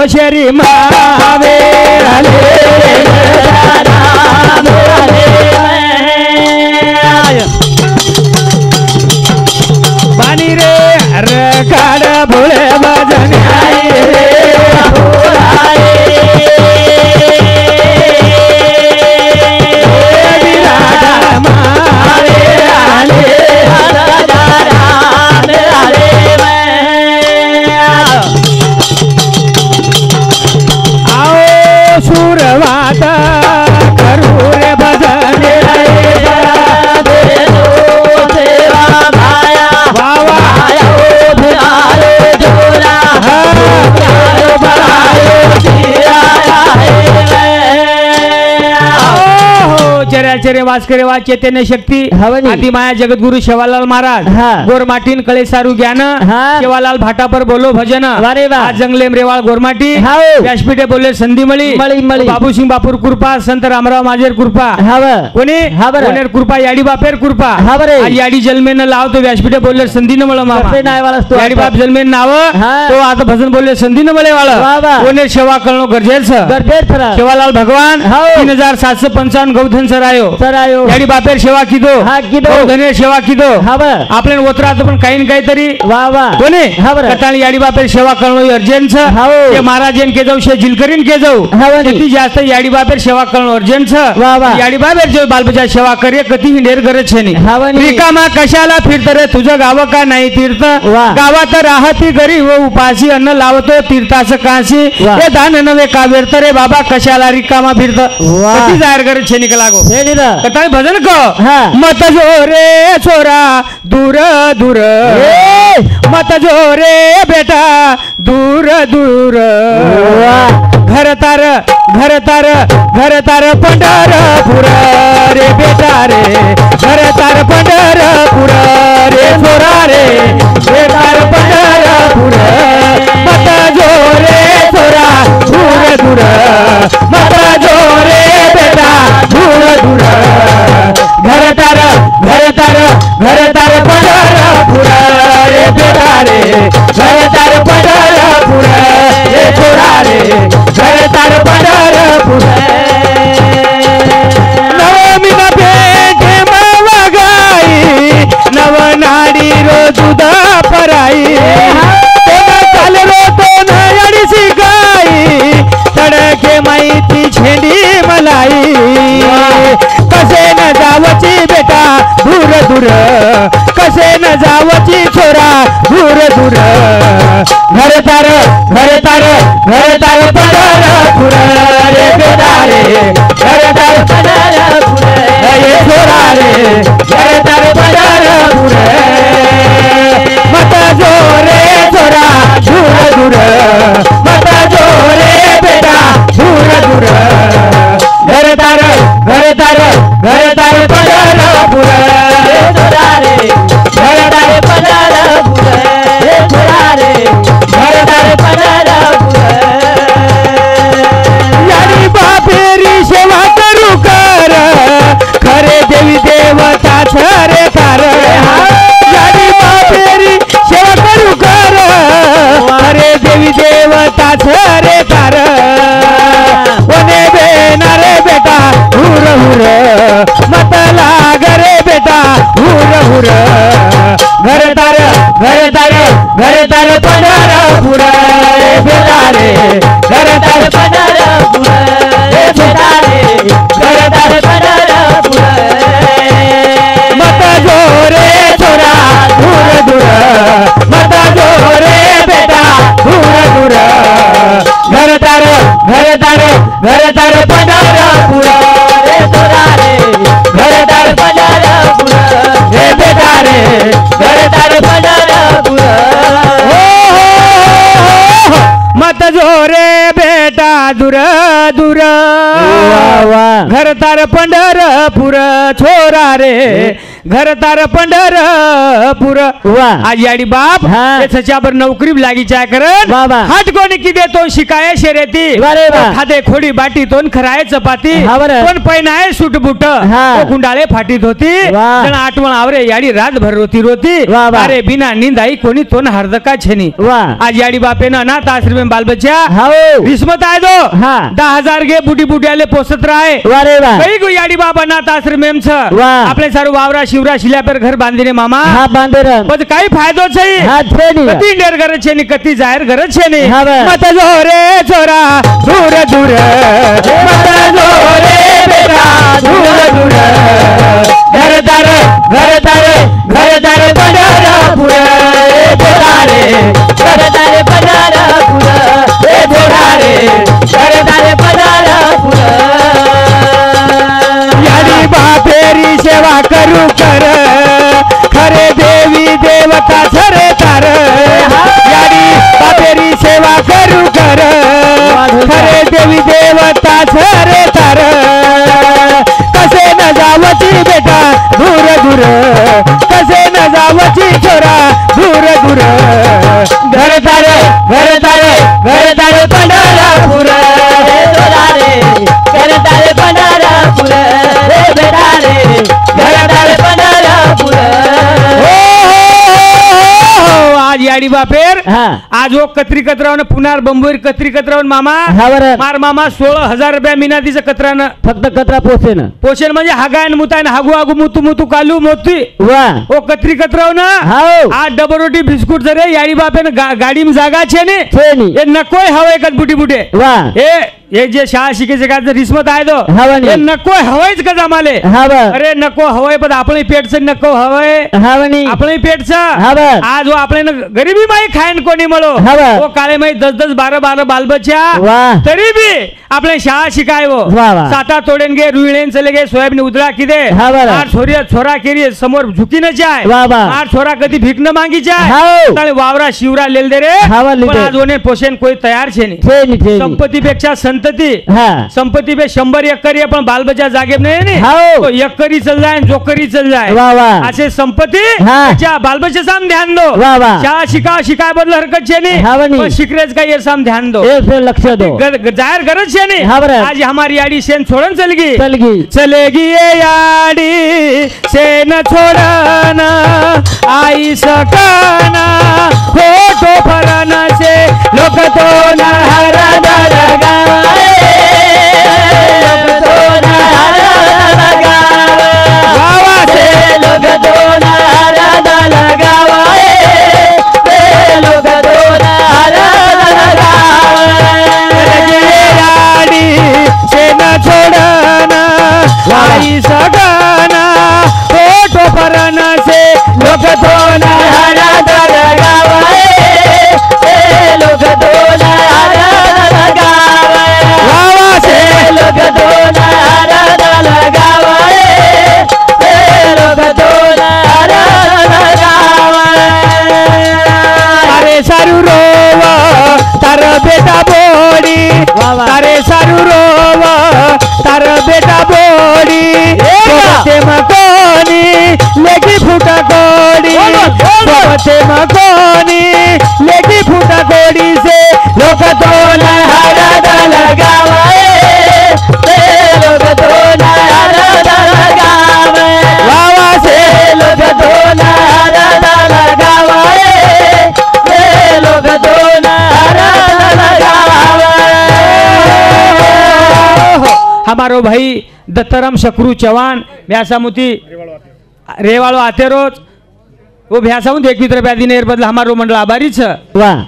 शरी मावे आले बानी रे रकाड भोळे भजन आई रे सुरवाता करू रे भजन चर्याचर्य वास करे वा चैतन्य शक्ती आदि माया जगतगुरु शेवालाल महाराज गोरमाटीन कळेसारू ज्ञान शेवालाल भाटा पर बोलो भजन आज जंगले रेवाळ गोरमाटी व्यासपीठे बोले संधी मळी बाबू सिंग बापूर कृपा संत रामराव माझेर कृपा कोणी कोणेर कृपा याडी बापेर कृपा आज याडी जन्मेन लावतो व्यासपीठे बोले संधी न मळ मामा याडी बाप जन्मेन नाव तो आता भजन बोले संधी न मळे वाळ कोणेर सेवा करणं गरजेचं शेवालाल भगवान 3755 गौधन सरायो याडी बापेर सेवा कीदो गौधनेर सेवा कीदो आपल्या ओतरात पण काही न काहीतरी कोणी कटाळी याडी बापेर सेवा करणं अर्जंट ते महाराजन के जाऊ शे जिलकरीन के जाऊ किती जास्त याडी बापेर सेवा करणं अर्जंट याडी बापेर जो बालबचा सेवा करे कधी हिंडेर गरज छे नाही रिकामा कशाला फिरत रे तुझं गाव का नाही तीर्थ गावात राहती गरी व उपाशी अन्न लावतो तीर्थाचं काशी हे दान नवे का व्यर्थ रे बाबा कशाला रिकामा फिरत कधी जाहीर गरज छे निकला गो कटाळी भजन को मत जो रे छोरा दूर दूर मत जो रे बेटा दूर दूर घर तार पंढरपूर रे बेटा रे घर तार पंढरपूर रे छोरा रे बेटार पंढरपूर मत जो रे छोरा दूर दूर मत जो रे बेटा दूर दूर घर तार पंढरपूर रे बेटा रे घर तार पंढरपूर रे छोरा रे घर तार पंढरपूर नवमी न पेटे मवागाई नवनाडी रो दूध पराई चाल रो तो नयडीसी गाई तडके माहिती झेंडी मलाई कसे न जावची बेटा दूर दूर कसे न जावची छोरा दूर दूर घर तार पंढरपूर रे बेटा रे घर तार पंढरपूर रे छोरा रे घर तार पंढरपूर मत जो रे छोरा दूर दूर मत जो रे बेटा दूर दूर घर तार पंढरपूर रे छोरा रे घर तार पंढरपूर रे छोरा रे घर तार पंढरपूर याडी बापेरी सेवा करू कर खरे देवी देवता रे कार याडी बापेरी सेवा करू कर खरे देवी देवता रे कार कोणे बेनारे बेटा हुर हुर मत लाग रे बेटा हुर हुर घर तार पंढरपूर रे बेटा रे घर तार पंढरपूर रे बेटा रे घर तार पंढरपूर मत जो रे छोरा दूर दूर मत जो रे बेटा दूर दूर घर तार पंढरपूर रे छोरा रे घर तार पंढरपूर रे बेटा रे घर तार पंढरपूर मत जो रे बेटा दूर दूर घर तार पंढरपूर छोरा रे घर तार पंढरपूर आज याडी बाप त्याच्यावर नोकरी लागी चाय करत हात कोणी की देतो शिकाय शर्यती खादे खोडी बाटी तोन खराय चपाती पण पैनाय सूट बुट कुंडाळे फाटीत होती जण आठवण आवरे याडी रात भर रोती अरे बिना निंदाई कोणी तोन हरदका छेनी आज याडी बापेन अनाथ आश्रम बाल बच्चा रिश्मत आहे दो 10,000 घे बुटी बुट्याले पोसत राय कई गो याडी बाप अनाथ आश्रम आपले सारू वावरा शिवरा शिल्या पर घर बांधीने मामा पण काही फायदो छई कती इंडेर गरज छे नी कती जाहीर गरज छे नी मत जोरे छोरा दूर दूर मत जोरे बेटा दूर दूर घर दार पंढरपूर बेटा रे घर दार पंढरपूर बेटा रे घर दार पंढरपूर याडी बापेरी सेवा करू कर खरे देवी देवता झरे तार याडी बापेरी सेवा करू कर खरे देवी देवता झरे तार कसे न जावची बेटा दूर दूर कसे न जावची छोरा दूर दूर घर तार पंढरपूर घर तार पंढरपूर बेटा रे घर तार पंढरपूर आज याडी बापेर आज वो कत्री कतरावन पुनार बंबूर कत्री कतरावन मामा मार मामा 16,000 रुपया मिनातीचं कतरानं फक्त कतरा पोषण म्हणजे हागायन मुतायन हागू हागू मुतू मुतू कालू मोती ओ कत्री कतरावन आज डबल रोटी बिस्कुट जरे याडी बापेन गाडी में जागा छे ने ये नकोय हवे कत बुटी बुटे ये जे शाळा शिकायचे का रिश्मत आहे दो ये नको हवायच का जमाले अरे नको हवाय पण आपले पेटच नको हवाय आपले पेटच आज वो आपले गरीबी माई खायन कोणी मळो वो काळे माई 10-10 12-12 बालबच्चा तरी भी आपले शाळा शिकाय वो साता तोडेन गे रुईळेन चले गे सोयाबीन उदळा किदे आर छोरा केरी समोर झुकी न जाय आर छोरा कधी भीक न मांगी जाय ताळे वावरा शिवरा लेल दे रे पण आज ओने पोषण कोई तयार छे नहीं संपत्ती पेक्षा संपत्ती पे 100 एकरी है पण बाल बच्चा जागे नहीं तो एकरी चल जाए जोकरी चल जाए ऐसे संपत्ती क्या बाल बच्चे साम ध्यान दो क्या शिकाय बदल हरकत छे नहीं पण शिकरेज का ये साम ध्यान दो लक्ष दो जाहिर गरज छे नहीं आज हमारी याडी सेन छोड़न चलेगी ये याडी सेन छोड़न आई सकना फोटो फरना से लोक तो न हरदा लगाए आई सगना फोटो परना से लोग तो नारा लगावे लोग तो नारा लगावे वावा से लोग तो नारा लगावे लोग तो नारा लगावे अरे सारू रोवा तार बेटा बोड़ी अरे सारू रोवा तार बेटा बोड़ी ते मकोनी लेगी फूटा कोड़ी ते मकोनी लेगी फूटा कोड़ी से लोग तो नहरा लगावे लोग तो नहरा लगावे वावा से लोग तो नहरा लगावे लोग तो नहरा लगावे हमारो भाई दत्ताराम शकरू चव्हाण व्यासामुती रेवाळो आते रोज वो भ्यासामुत 21 रुपया दिन बदला हमारो मंडल आभारी छ वाह